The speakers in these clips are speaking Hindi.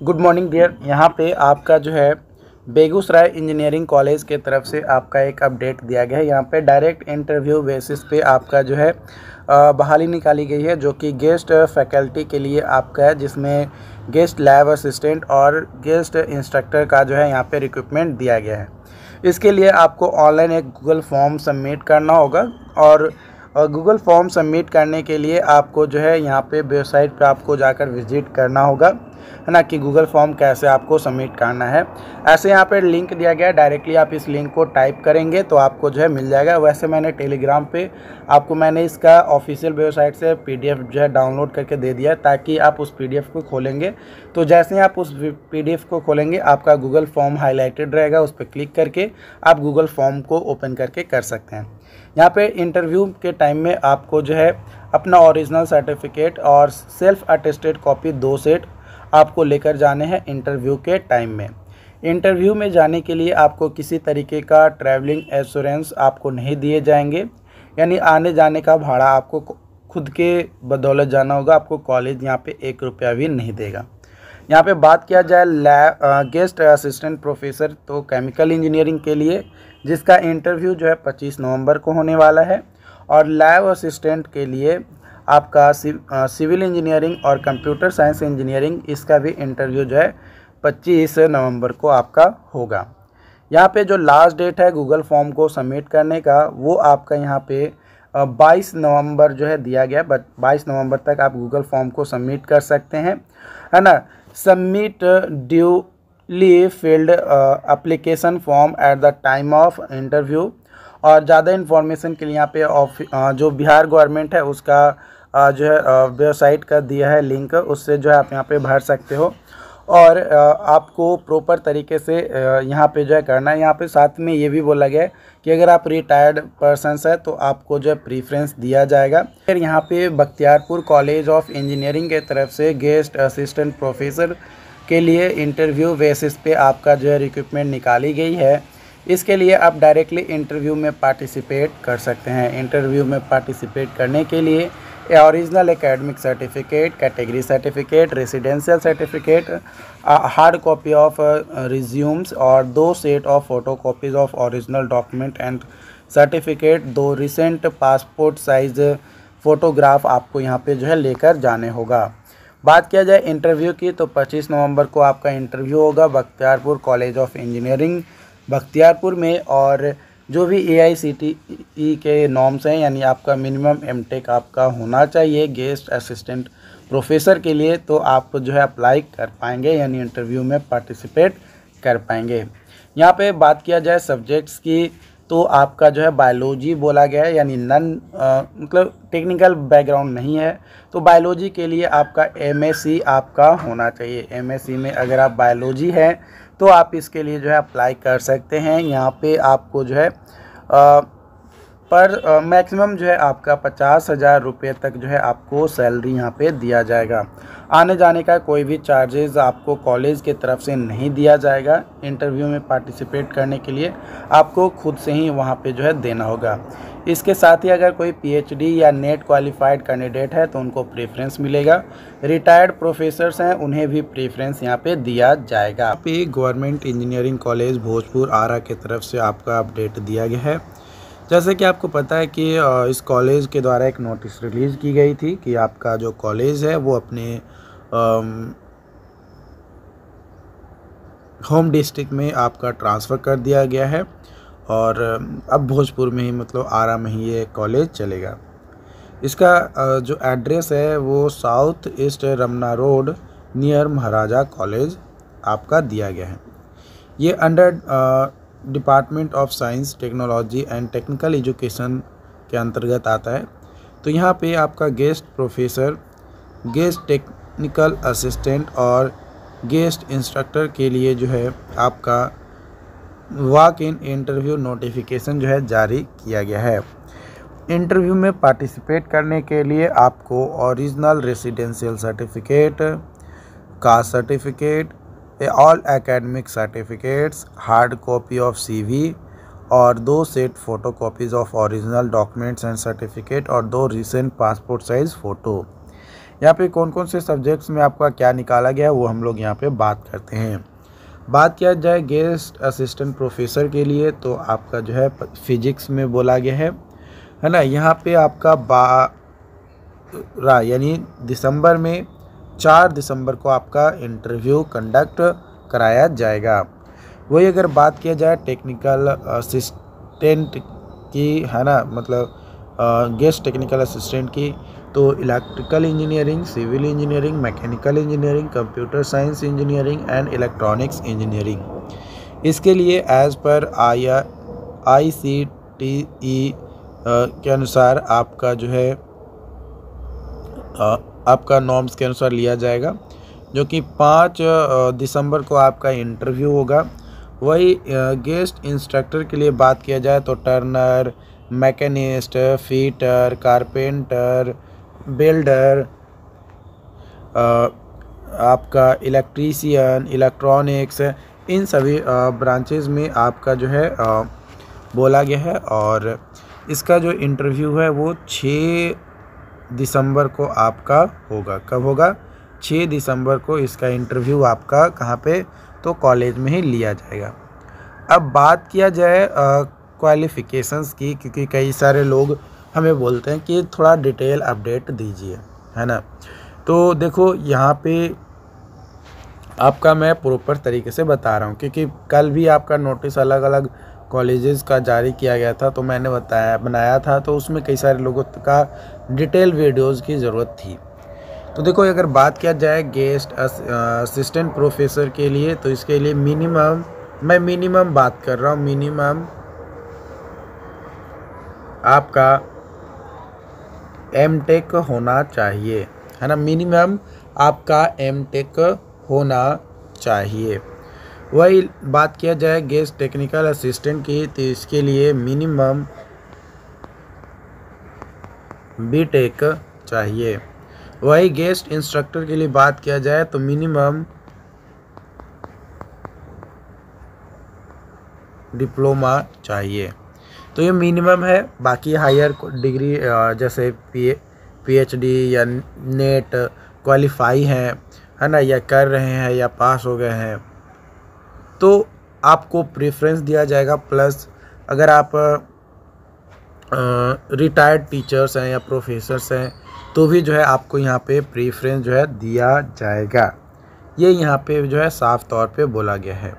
Good morning dear. यहाँ पे आपका जो है बेगूसराय इंजीनियरिंग कॉलेज के तरफ से आपका एक अपडेट दिया गया है। यहाँ पे डायरेक्ट इंटरव्यू बेसिस पे आपका जो है बहाली निकाली गई है, जो कि गेस्ट फैकल्टी के लिए आपका है, जिसमें गेस्ट लैब असिस्टेंट और गेस्ट इंस्ट्रक्टर का जो है यहाँ पे रिक्रूटमेंट दिया गया है। इसके लिए आपको ऑनलाइन एक गूगल फॉर्म सबमिट करना होगा और गूगल फॉर्म सबमिट करने के लिए आपको जो है यहाँ पे वेबसाइट पे आपको जाकर विजिट करना होगा, है ना, कि गूगल फॉर्म कैसे आपको सबमिट करना है। ऐसे यहाँ पे लिंक दिया गया है, डायरेक्टली आप इस लिंक को टाइप करेंगे तो आपको जो है मिल जाएगा। वैसे मैंने टेलीग्राम पे आपको मैंने इसका ऑफिशियल वेबसाइट से पीडीएफ जो है डाउनलोड करके दे दिया, ताकि आप उस पीडीएफ को खोलेंगे तो जैसे ही आप उस पीडीएफ को खोलेंगे आपका गूगल फॉर्म हाईलाइटेड रहेगा, उस पर क्लिक करके आप गूगल फॉर्म को ओपन करके कर सकते हैं। यहाँ पे इंटरव्यू के टाइम में आपको जो है अपना ओरिजिनल सर्टिफिकेट और सेल्फ अटेस्टेड कॉपी 2 सेट आपको लेकर जाने हैं इंटरव्यू के टाइम में। इंटरव्यू में जाने के लिए आपको किसी तरीके का ट्रैवलिंग एश्योरेंस आपको नहीं दिए जाएंगे, यानी आने जाने का भाड़ा आपको खुद के बदौलत जाना होगा। आपको कॉलेज यहाँ पे 1 रुपया भी नहीं देगा। यहाँ पे बात किया जाए गेस्ट असिस्टेंट प्रोफेसर तो केमिकल इंजीनियरिंग के लिए, जिसका इंटरव्यू जो है 25 नवंबर को होने वाला है, और लैब असिस्टेंट के लिए आपका सिविल इंजीनियरिंग और कंप्यूटर साइंस इंजीनियरिंग, इसका भी इंटरव्यू जो है 25 नवंबर को आपका होगा। यहाँ पे जो लास्ट डेट है गूगल फॉर्म को सबमिट करने का, वो आपका यहाँ पे 22 नवंबर जो है दिया गया। बट 22 नवंबर तक आप गूगल फॉर्म को सबमिट कर सकते हैं, है ना। Submit duly field application form at the time of interview. और ज़्यादा इन्फॉर्मेशन के लिए यहाँ पे जो बिहार गवर्नमेंट है उसका जो है वेबसाइट का दिया है लिंक, उससे जो है आप यहाँ पे भर सकते हो। और आपको प्रॉपर तरीके से यहाँ पे जो है करना है। यहाँ पे साथ में ये भी बोला गया है कि अगर आप रिटायर्ड पर्सनस है तो आपको जो है प्रीफ्रेंस दिया जाएगा। फिर यहाँ पे बख्तियारपुर कॉलेज ऑफ इंजीनियरिंग के तरफ से गेस्ट असिस्टेंट प्रोफेसर के लिए इंटरव्यू बेसिस पे आपका जो है रिक्रूटमेंट निकाली गई है। इसके लिए आप डायरेक्टली इंटरव्यू में पार्टिसिपेट कर सकते हैं। इंटरव्यू में पार्टिसिपेट करने के लिए original academic certificate, category certificate, residential certificate, hard copy of resumes और 2 set of photo copies of original document and certificate, 2 recent passport size photograph आपको यहाँ पे जो है लेकर जाने होगा। बात किया जाए इंटरव्यू की तो 25 नवंबर को आपका इंटरव्यू होगा Bakhtiyarpur college of engineering Bakhtiyarpur में। और जो भी AICTE के नॉर्म्स हैं, यानी आपका मिनिमम एमटेक आपका होना चाहिए गेस्ट असिस्टेंट प्रोफेसर के लिए, तो आप जो है अप्लाई कर पाएंगे, यानी इंटरव्यू में पार्टिसिपेट कर पाएंगे। यहाँ पे बात किया जाए सब्जेक्ट्स की तो आपका जो है बायोलॉजी बोला गया है, यानी मतलब टेक्निकल बैकग्राउंड नहीं है, तो बायोलॉजी के लिए आपका MSc आपका होना चाहिए। MSc में अगर आप बायोलॉजी है तो आप इसके लिए जो है अप्लाई कर सकते हैं। यहाँ पे आपको जो है पर मैक्सिमम जो है आपका 50,000 रुपये तक जो है आपको सैलरी यहाँ पे दिया जाएगा। आने जाने का कोई भी चार्जेस आपको कॉलेज के तरफ से नहीं दिया जाएगा। इंटरव्यू में पार्टिसिपेट करने के लिए आपको खुद से ही वहाँ पे जो है देना होगा। इसके साथ ही अगर कोई PhD या नेट क्वालिफाइड कैंडिडेट है तो उनको प्रेफरेंस मिलेगा। रिटायर्ड प्रोफेसर्स हैं उन्हें भी प्रेफरेंस यहाँ पे दिया जाएगा। यहाँ पे गवर्नमेंट इंजीनियरिंग कॉलेज भोजपुर आरा के तरफ से आपका अपडेट दिया गया है। जैसे कि आपको पता है कि इस कॉलेज के द्वारा एक नोटिस रिलीज़ की गई थी कि आपका जो कॉलेज है वो अपने होम डिस्ट्रिक्ट में आपका ट्रांसफ़र कर दिया गया है, और अब भोजपुर में ही मतलब आरा में ही ये कॉलेज चलेगा। इसका जो एड्रेस है वो south east Ramna road near Maharaja college आपका दिया गया है। ये under department of science technology and technical education के अंतर्गत आता है। तो यहाँ पे आपका guest professor, guest technical assistant और गेस्ट इंस्ट्रक्टर के लिए जो है आपका वॉक इन इंटरव्यू नोटिफिकेशन जो है जारी किया गया है। इंटरव्यू में पार्टिसिपेट करने के लिए आपको original residential certificate, caste certificate, all academic certificates, hard copy of CV और 2 set photo copies of original documents and certificate और 2 रिसेंट पासपोर्ट साइज़ फ़ोटो। यहाँ पे कौन कौन से सब्जेक्ट्स में आपका क्या निकाला गया है वो हम लोग यहाँ पे बात करते हैं। बात किया जाए गेस्ट असिस्टेंट प्रोफेसर के लिए, तो आपका जो है फिजिक्स में बोला गया है ना। यहाँ पे आपका यानी दिसंबर में 4 दिसंबर को आपका इंटरव्यू कंडक्ट कराया जाएगा। वही अगर बात किया जाए टेक्निकल असिस्टेंट की, है ना, मतलब गेस्ट टेक्निकल असिस्टेंट की, तो electrical engineering, civil engineering, mechanical engineering, computer science engineering and electronics engineering. इसके लिए एज़ पर ICTE के अनुसार आपका जो है आपका नॉर्म्स के अनुसार लिया जाएगा, जो कि 5 दिसंबर को आपका इंटरव्यू होगा। वही गेस्ट इंस्ट्रक्टर के लिए बात किया जाए तो Turner, machinist, fitter, carpenter, builder, आपका इलेक्ट्रीशियन, इलेक्ट्रॉनिक्स, इन सभी ब्रांचेस में आपका जो है बोला गया है। और इसका जो इंटरव्यू है वो 6 दिसंबर को आपका होगा। कब होगा? 6 दिसंबर को इसका इंटरव्यू आपका कहाँ पे? तो कॉलेज में ही लिया जाएगा। अब बात किया जाए क्वालिफ़िकेशंस की, क्योंकि कई सारे लोग हमें बोलते हैं कि थोड़ा डिटेल अपडेट दीजिए, है ना। तो देखो यहाँ पे आपका मैं प्रॉपर तरीके से बता रहा हूँ, क्योंकि कल भी आपका नोटिस अलग अलग कॉलेजेस का जारी किया गया था, तो मैंने बनाया था, तो उसमें कई सारे लोगों का डिटेल वीडियोस की ज़रूरत थी। तो देखो अगर बात किया जाए गेस्ट असिस्टेंट प्रोफेसर के लिए, तो इसके लिए मिनिमम बात कर रहा हूँ, मिनिमम आपका एमटेक होना चाहिए, है ना। मिनिमम आपका एमटेक होना चाहिए। वही बात किया जाए गेस्ट टेक्निकल असिस्टेंट की, तो इसके लिए मिनिमम बीटेक चाहिए। वही गेस्ट इंस्ट्रक्टर के लिए बात किया जाए तो मिनिमम डिप्लोमा चाहिए। तो ये मिनिमम है। बाकी हायर डिग्री जैसे PhD या नेट क्वालिफाई है ना, या कर रहे हैं या पास हो गए हैं, तो आपको प्रेफरेंस दिया जाएगा। प्लस अगर आप रिटायर्ड टीचर्स हैं या प्रोफेसर्स हैं, तो भी जो है आपको यहाँ पे प्रेफरेंस जो है दिया जाएगा। ये यहाँ पे जो है साफ तौर पे बोला गया है।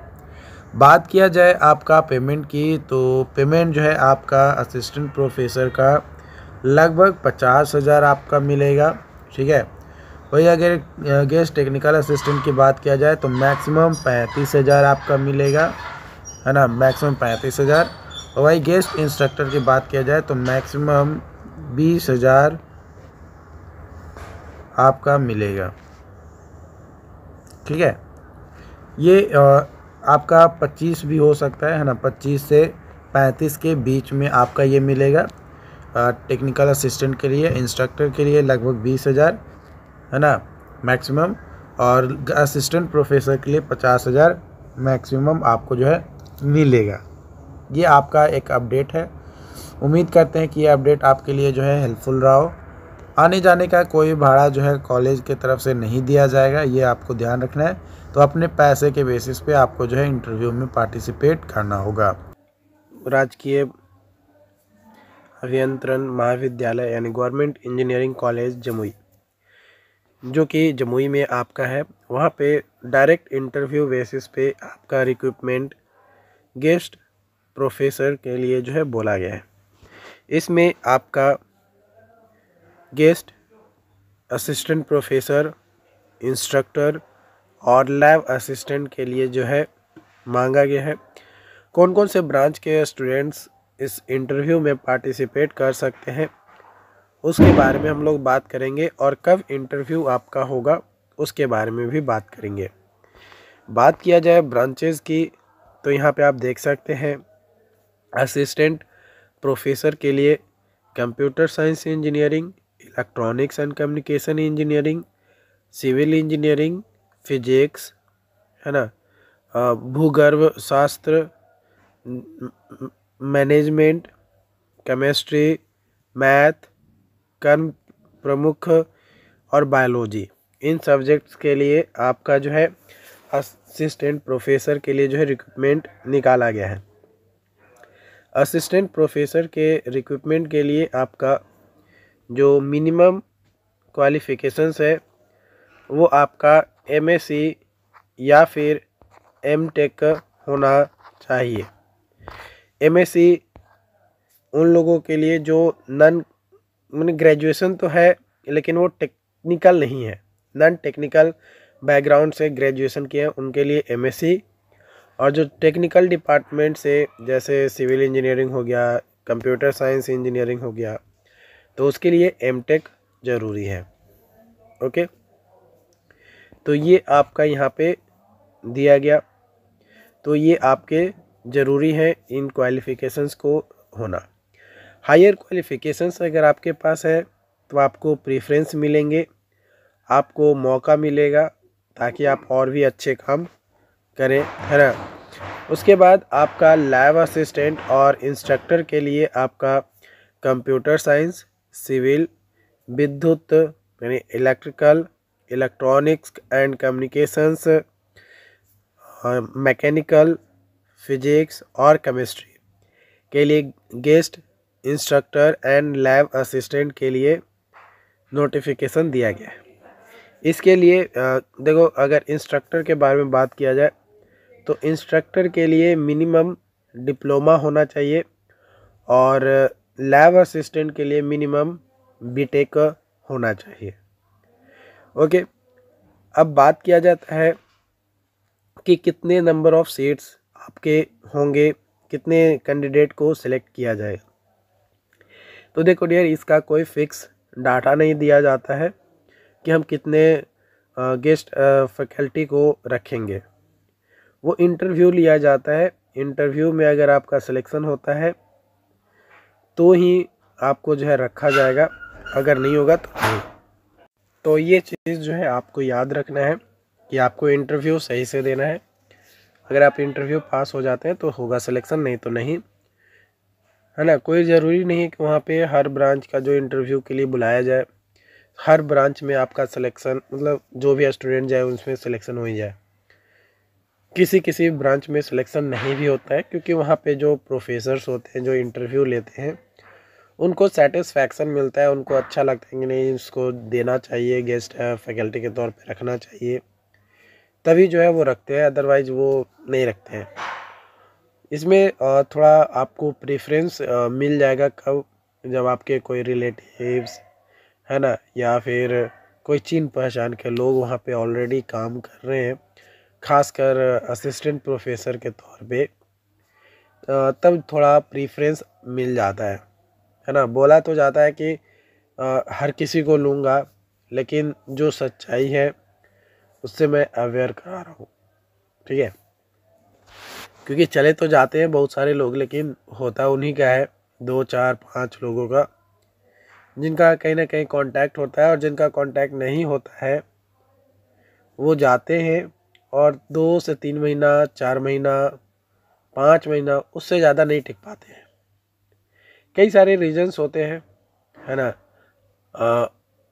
बात किया जाए आपका पेमेंट की, तो पेमेंट जो है आपका असिस्टेंट प्रोफेसर का लगभग 50,000 आपका मिलेगा, ठीक है। वही अगर गेस्ट टेक्निकल असिस्टेंट की बात किया जाए तो मैक्सिमम 35,000 आपका मिलेगा, है ना, मैक्सिमम 35,000। और वही गेस्ट इंस्ट्रक्टर की बात किया जाए तो मैक्सिमम 20,000 आपका मिलेगा, ठीक है। ये आपका 25 भी हो सकता है ना, 25 से 35 के बीच में आपका ये मिलेगा। टेक्निकल असिस्टेंट के लिए, इंस्ट्रक्टर के लिए लगभग 20,000, है ना, मैक्सिमम। और असिस्टेंट प्रोफेसर के लिए 50,000 मैक्सिमम आपको जो है मिलेगा। ये आपका एक अपडेट है। उम्मीद करते हैं कि ये अपडेट आपके लिए जो है हेल्पफुल रहा हो। आने जाने का कोई भाड़ा जो है कॉलेज की तरफ से नहीं दिया जाएगा, ये आपको ध्यान रखना है। तो अपने पैसे के बेसिस पे आपको जो है इंटरव्यू में पार्टिसिपेट करना होगा। राजकीय अभियंत्रण महाविद्यालय यानी गवर्नमेंट इंजीनियरिंग कॉलेज जमुई, जो कि जमुई में आपका है, वहाँ पे डायरेक्ट इंटरव्यू बेसिस पे आपका रिक्रूटमेंट गेस्ट प्रोफेसर के लिए जो है बोला गया है। इसमें आपका गेस्ट असिस्टेंट प्रोफेसर, इंस्ट्रक्टर और लैब असिस्टेंट के लिए जो है मांगा गया है। कौन कौन से ब्रांच के स्टूडेंट्स इस इंटरव्यू में पार्टिसिपेट कर सकते हैं, उसके बारे में हम लोग बात करेंगे। और कब इंटरव्यू आपका होगा उसके बारे में भी बात करेंगे। बात किया जाए ब्रांचेस की, तो यहाँ पे आप देख सकते हैं असिस्टेंट प्रोफेसर के लिए computer science engineering, electronics and communication engineering, civil engineering, physics, है ना, भूगर्भ शास्त्र, मैनेजमेंट, केमिस्ट्री, मैथ, कर्म प्रमुख और बायोलॉजी, इन सब्जेक्ट्स के लिए आपका जो है असिस्टेंट प्रोफेसर के लिए जो है रिक्रूटमेंट निकाला गया है। असिस्टेंट प्रोफेसर के रिक्रूटमेंट के लिए आपका जो मिनिमम क्वालिफ़िकेशंस है वो आपका एमएससी या फिर एमटेक होना चाहिए। एमएससी उन लोगों के लिए जो मैंने ग्रेजुएशन तो है लेकिन वो टेक्निकल नहीं है, नॉन टेक्निकल बैकग्राउंड से ग्रेजुएशन किए हैं उनके लिए एमएससी, और जो टेक्निकल डिपार्टमेंट से जैसे सिविल इंजीनियरिंग हो गया, कंप्यूटर साइंस इंजीनियरिंग हो गया, तो उसके लिए एमटेक ज़रूरी है। ओके, तो ये आपका यहाँ पे दिया गया, तो ये आपके ज़रूरी है इन क्वालिफ़िकेशंस को होना। हायर क्वालिफ़िकेशंस अगर आपके पास है तो आपको प्रेफरेंस मिलेंगे, आपको मौका मिलेगा ताकि आप और भी अच्छे काम करें, है ना। उसके बाद आपका लैब असिस्टेंट और इंस्ट्रक्टर के लिए आपका कंप्यूटर साइंस, सिविल, विद्युत यानी electrical, electronics and communications, mechanical, physics और केमिस्ट्री के लिए guest instructor and lab assistant के लिए नोटिफिकेशन दिया गया है। इसके लिए देखो, अगर इंस्ट्रक्टर के बारे में बात किया जाए तो इंस्ट्रक्टर के लिए मिनिमम डिप्लोमा होना चाहिए और लैब असिस्टेंट के लिए मिनिमम बीटेक होना चाहिए। ओके, अब बात किया जाता है कि कितने नंबर ऑफ सीट्स आपके होंगे, कितने कैंडिडेट को सिलेक्ट किया जाएगा। तो देखो डियर, इसका कोई फिक्स डाटा नहीं दिया जाता है कि हम कितने गेस्ट फैकल्टी को रखेंगे। वो इंटरव्यू लिया जाता है, इंटरव्यू में अगर आपका सिलेक्शन होता है तो ही आपको जो है रखा जाएगा, अगर नहीं होगा तो नहीं। तो ये चीज़ जो है आपको याद रखना है कि आपको इंटरव्यू सही से देना है। अगर आप इंटरव्यू पास हो जाते हैं तो होगा सिलेक्शन, नहीं तो नहीं, है ना। कोई ज़रूरी नहीं है कि वहाँ पे हर ब्रांच का जो इंटरव्यू के लिए बुलाया जाए, हर ब्रांच में आपका सिलेक्शन, मतलब जो भी स्टूडेंट जाए उसमें सिलेक्शन हो ही जाए। किसी किसी ब्रांच में सिलेक्शन नहीं भी होता है क्योंकि वहाँ पे जो प्रोफेसर्स होते हैं जो इंटरव्यू लेते हैं उनको सेटिस्फैक्शन मिलता है, उनको अच्छा लगता है कि नहीं इसको देना चाहिए, गेस्ट फैकल्टी के तौर पे रखना चाहिए, तभी जो है वो रखते हैं, अदरवाइज वो नहीं रखते हैं। इसमें थोड़ा आपको प्रेफरेंस मिल जाएगा कब, जब आपके कोई रिलेटिव्स, है ना, या फिर कोई चिन पहचान के लोग वहाँ पे ऑलरेडी काम कर रहे हैं, खासकर असिस्टेंट प्रोफेसर के तौर पे, तब थोड़ा प्रेफरेंस मिल जाता है ना। बोला तो जाता है कि हर किसी को लूँगा, लेकिन जो सच्चाई है उससे मैं अवेयर करा रहा हूँ, ठीक है। क्योंकि चले तो जाते हैं बहुत सारे लोग, लेकिन होता उन्हीं का है, 2 4 5 लोगों का, जिनका कहीं ना कहीं कांटेक्ट होता है, और जिनका कांटेक्ट नहीं होता है वो जाते हैं और 2 से 3 महीना, 4 महीना, 5 महीना, उससे ज़्यादा नहीं टिक पाते हैं। कई सारे रीजंस होते हैं, है ना।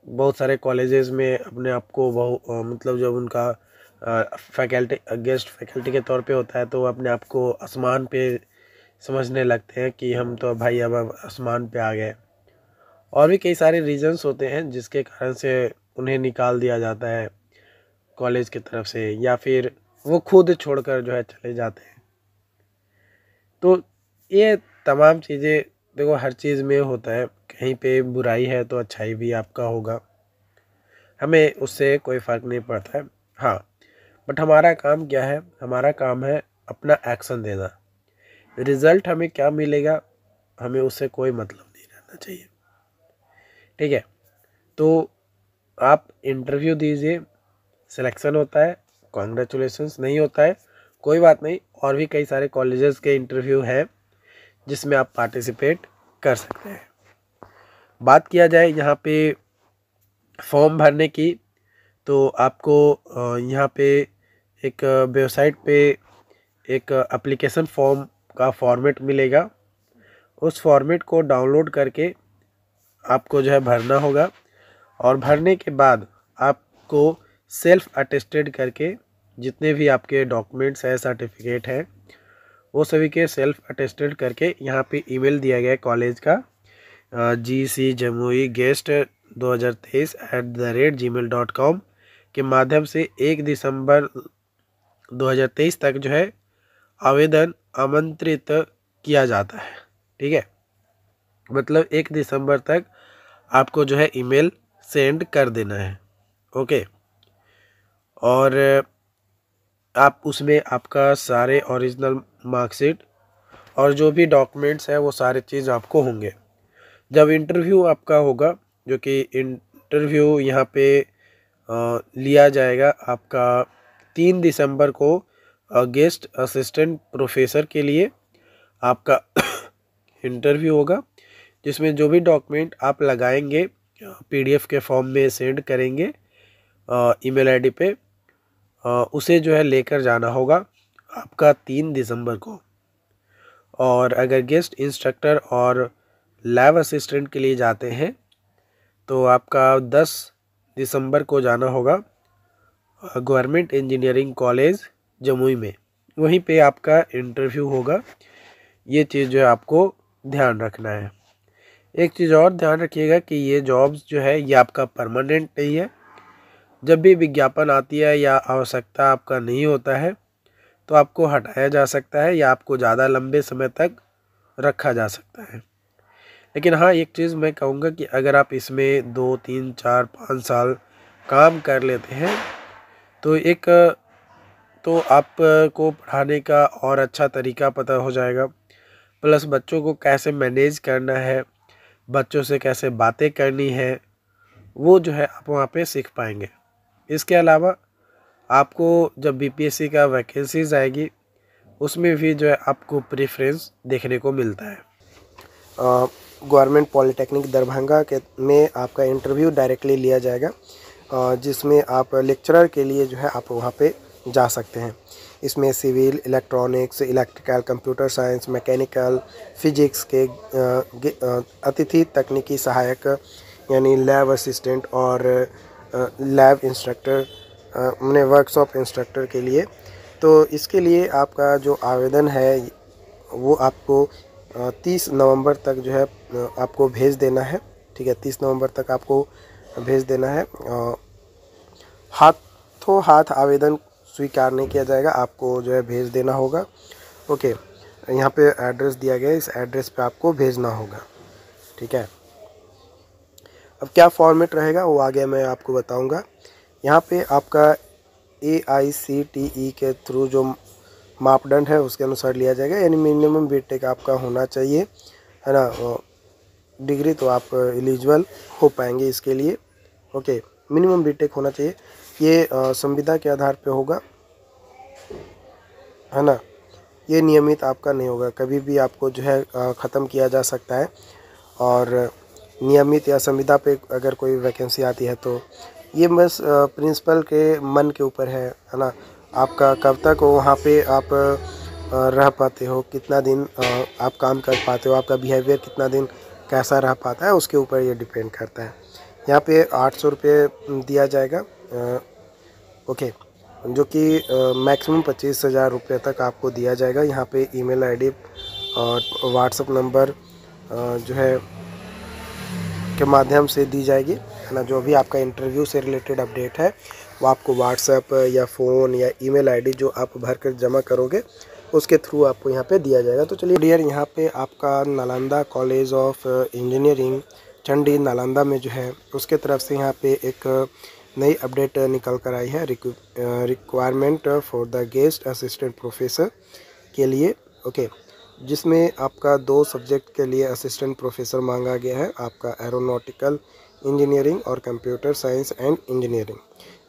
बहुत सारे कॉलेजेस में अपने आप को मतलब जब उनका फैकल्टी, गेस्ट फैकल्टी के तौर पे होता है तो वो अपने आप को आसमान पे समझने लगते हैं कि हम तो भाई अब आसमान पे आ गए। और भी कई सारे रीजंस होते हैं जिसके कारण से उन्हें निकाल दिया जाता है कॉलेज की तरफ से, या फिर वो खुद छोड़कर जो है चले जाते हैं। तो ये तमाम चीज़ें देखो, हर चीज़ में होता है, कहीं पे बुराई है तो अच्छाई भी आपका होगा, हमें उससे कोई फ़र्क नहीं पड़ता है। हाँ, बट हमारा काम क्या है, हमारा काम है अपना एक्शन देना। रिज़ल्ट हमें क्या मिलेगा, हमें उससे कोई मतलब नहीं रहना चाहिए, ठीक है। तो आप इंटरव्यू दीजिए, सिलेक्शन होता है, कॉन्ग्रेचुलेशंस, नहीं होता है कोई बात नहीं, और भी कई सारे कॉलेजेस के इंटरव्यू हैं जिसमें आप पार्टिसिपेट कर सकते हैं। बात किया जाए यहाँ पे फॉर्म भरने की, तो आपको यहाँ पे एक वेबसाइट पे एक एप्लीकेशन फॉर्म का फॉर्मेट मिलेगा, उस फॉर्मेट को डाउनलोड करके आपको जो है भरना होगा, और भरने के बाद आपको सेल्फ अटेस्टेड करके जितने भी आपके डॉक्यूमेंट्स है, सर्टिफिकेट है, वो सभी के सेल्फ अटेस्टेड करके यहाँ पे ईमेल दिया गया है कॉलेज का gcjamuigeist2023@gmail.com के माध्यम से 1 दिसंबर 2023 तक जो है आवेदन आमंत्रित किया जाता है। ठीक है, मतलब 1 दिसंबर तक आपको जो है ईमेल सेंड कर देना है। ओके, और आप उसमें आपका सारे ओरिजिनल मार्कशीट और जो भी डॉक्यूमेंट्स है वो सारे चीज़ आपको होंगे। जब इंटरव्यू आपका होगा, जो कि इंटरव्यू यहाँ पे लिया जाएगा आपका 3 दिसंबर को गेस्ट असिस्टेंट प्रोफेसर के लिए आपका इंटरव्यू होगा, जिसमें जो भी डॉक्यूमेंट आप लगाएंगे PDF के फॉर्म में सेंड करेंगे ईमेल आईडी पे, उसे जो है लेकर जाना होगा आपका 3 दिसंबर को। और अगर गेस्ट इंस्ट्रक्टर और लैब असिस्टेंट के लिए जाते हैं तो आपका 10 दिसंबर को जाना होगा गवर्नमेंट इंजीनियरिंग कॉलेज जमुई में, वहीं पे आपका इंटरव्यू होगा। ये चीज़ जो है आपको ध्यान रखना है। एक चीज़ और ध्यान रखिएगा कि ये जॉब्स जो है ये आपका परमानेंट नहीं है। जब भी विज्ञापन आती है या आवश्यकता आपका नहीं होता है तो आपको हटाया जा सकता है या आपको ज़्यादा लंबे समय तक रखा जा सकता है। लेकिन हाँ, एक चीज़ मैं कहूँगा कि अगर आप इसमें 2, 3, 4, 5 साल काम कर लेते हैं तो आपको पढ़ाने का और अच्छा तरीका पता हो जाएगा, प्लस बच्चों को कैसे मैनेज करना है, बच्चों से कैसे बातें करनी है, वो जो है आप वहाँ पे सीख पाएंगे। इसके अलावा आपको जब BPSC का वैकेंसीज आएगी उसमें भी जो है आपको प्रेफरेंस देखने को मिलता है। गवर्नमेंट पॉलिटेक्निक दरभंगा के में आपका इंटरव्यू डायरेक्टली लिया जाएगा, जिसमें आप लेक्चरर के लिए जो है आप वहाँ पे जा सकते हैं। इसमें civil, electronics, electrical, computer science, mechanical, physics के अतिथि तकनीकी सहायक यानी लैब असिस्टेंट और लैब इंस्ट्रक्टर उन्हें वर्कशॉप इंस्ट्रक्टर के लिए। तो इसके लिए आपका जो आवेदन है वो आपको 30 नवंबर तक जो है आपको भेज देना है। ठीक है, 30 नवंबर तक आपको भेज देना है। हाथों हाथ आवेदन स्वीकार नहीं किया जाएगा, आपको जो है भेज देना होगा। ओके, यहाँ पे एड्रेस दिया गया है, इस एड्रेस पे आपको भेजना होगा। ठीक है, अब क्या फॉर्मेट रहेगा वो आगे मैं आपको बताऊंगा। यहाँ पे आपका AICTE के थ्रू जो मापदंड है उसके अनुसार लिया जाएगा, यानी मिनिमम बीटेक आपका होना चाहिए, है ना, डिग्री तो आप एलिजिबल हो पाएंगे इसके लिए। ओके, मिनिमम बीटेक होना चाहिए। ये संविदा के आधार पे होगा, है ना, ये नियमित आपका नहीं होगा, कभी भी आपको जो है ख़त्म किया जा सकता है। और नियमित या संविदा पे अगर कोई वैकेंसी आती है तो ये बस प्रिंसिपल के मन के ऊपर है ना, आपका कब तक वहाँ पे आप रह पाते हो, कितना दिन आप काम कर पाते हो, आपका बिहेवियर कितना दिन कैसा रह पाता है, उसके ऊपर ये डिपेंड करता है। यहाँ पे 800 रुपये दिया जाएगा, ओके, जो कि मैक्सिमम 25,000 रुपये तक आपको दिया जाएगा। यहाँ पे ईमेल आईडी और व्हाट्सएप नंबर जो है के माध्यम से दी जाएगी, है ना। जो भी आपका इंटरव्यू से रिलेटेड अपडेट है वो आपको व्हाट्सएप या फ़ोन या ईमेल आईडी जो आप भर कर जमा करोगे उसके थ्रू आपको यहाँ पे दिया जाएगा। तो चलिए डियर, यहाँ पे आपका Nalanda college of engineering Chandi Nalanda में जो है उसके तरफ से यहाँ पे एक नई अपडेट निकल कर आई है, requirement for the guest assistant professor के लिए। ओके, जिसमें आपका 2 सब्जेक्ट के लिए असिस्टेंट प्रोफेसर मांगा गया है, आपका एरोनॉटिकल इंजीनियरिंग और कंप्यूटर साइंस एंड इंजीनियरिंग।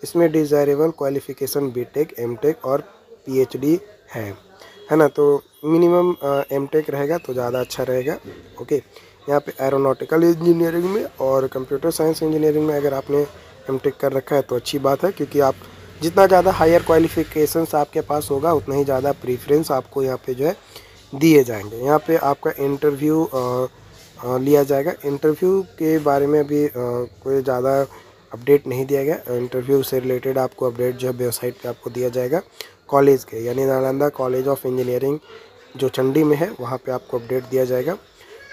इसमें डिज़ायरेबल क्वालिफ़िकेशन बीटेक, एमटेक और पीएचडी है ना। तो मिनिमम एमटेक रहेगा तो ज़्यादा अच्छा रहेगा। ओके, यहाँ पे एरोनॉटिकल इंजीनियरिंग में और कंप्यूटर साइंस इंजीनियरिंग में अगर आपने एमटेक कर रखा है तो अच्छी बात है, क्योंकि आप जितना ज़्यादा हायर क्वालिफ़िकेशंस आपके पास होगा उतना ही ज़्यादा प्रीफ्रेंस आपको यहाँ पे जो है दिए जाएंगे। यहाँ पे आपका इंटरव्यू लिया जाएगा। इंटरव्यू के बारे में भी कोई ज़्यादा अपडेट नहीं दिया गया। इंटरव्यू से रिलेटेड आपको अपडेट जो है वेबसाइट पे आपको दिया जाएगा कॉलेज के, यानी नालंदा कॉलेज ऑफ इंजीनियरिंग जो चंडी में है वहाँ पे आपको अपडेट दिया जाएगा।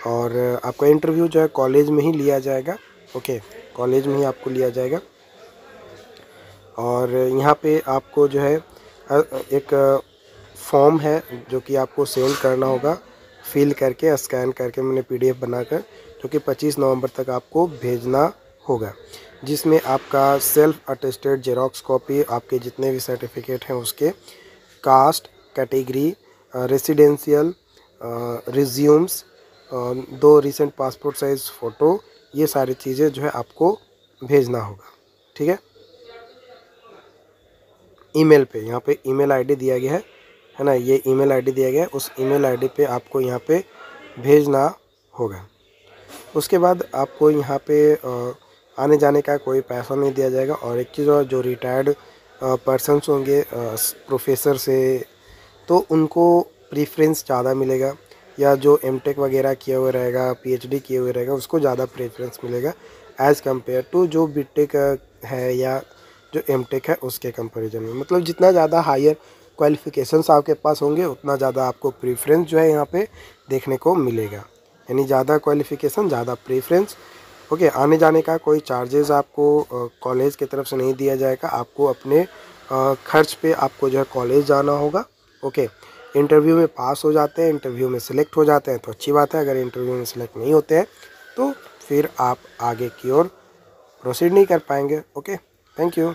और आपका इंटरव्यू जो है कॉलेज में ही लिया जाएगा। ओके, कॉलेज में ही आपको लिया जाएगा। और यहाँ पे आपको जो है एक फॉर्म है जो कि आपको सेंड करना होगा, फिल करके स्कैन करके मैंने PDF बनाकर, जो कि 25 नवंबर तक आपको भेजना होगा, जिसमें आपका सेल्फ अटेस्टेड जेरोक्स कॉपी, आपके जितने भी सर्टिफिकेट हैं उसके, caste category, residential, resumes, 2 recent passport size photo, ये सारी चीज़ें जो है आपको भेजना होगा। ठीक है, ईमेल पे, यहाँ पे ईमेल आईडी दिया गया है ना, ये ईमेल आईडी दिया गया है, उस ईमेल आईडी पे आपको यहाँ पे भेजना होगा। उसके बाद आपको यहाँ पे आने जाने का कोई पैसा नहीं दिया जाएगा। और एक चीज़ और, जो रिटायर्ड पर्सन्स होंगे प्रोफेसर से, तो उनको प्रीफ्रेंस ज़्यादा मिलेगा, या जो एमटेक वगैरह किए हुए रहेगा, PhD किए हुए रहेगा, उसको ज़्यादा प्रेफरेंस मिलेगा एज़ कम्पेयर टू जो बीटेक है या जो एमटेक है उसके कंपैरिजन में। मतलब जितना ज़्यादा हायर क्वालिफिकेशंस आपके पास होंगे उतना ज़्यादा आपको प्रीफ्रेंस जो है यहाँ पे देखने को मिलेगा, यानी ज़्यादा क्वालिफिकेशन ज़्यादा प्रेफरेंस। ओके, आने जाने का कोई चार्जेस आपको कॉलेज की तरफ से नहीं दिया जाएगा, आपको अपने खर्च पे आपको जो है कॉलेज जाना होगा। ओके, इंटरव्यू में पास हो जाते हैं, इंटरव्यू में सिलेक्ट हो जाते हैं तो अच्छी बात है, अगर इंटरव्यू में सिलेक्ट नहीं होते हैं तो फिर आप आगे की ओर प्रोसीड नहीं कर पाएंगे। Okay, thank you.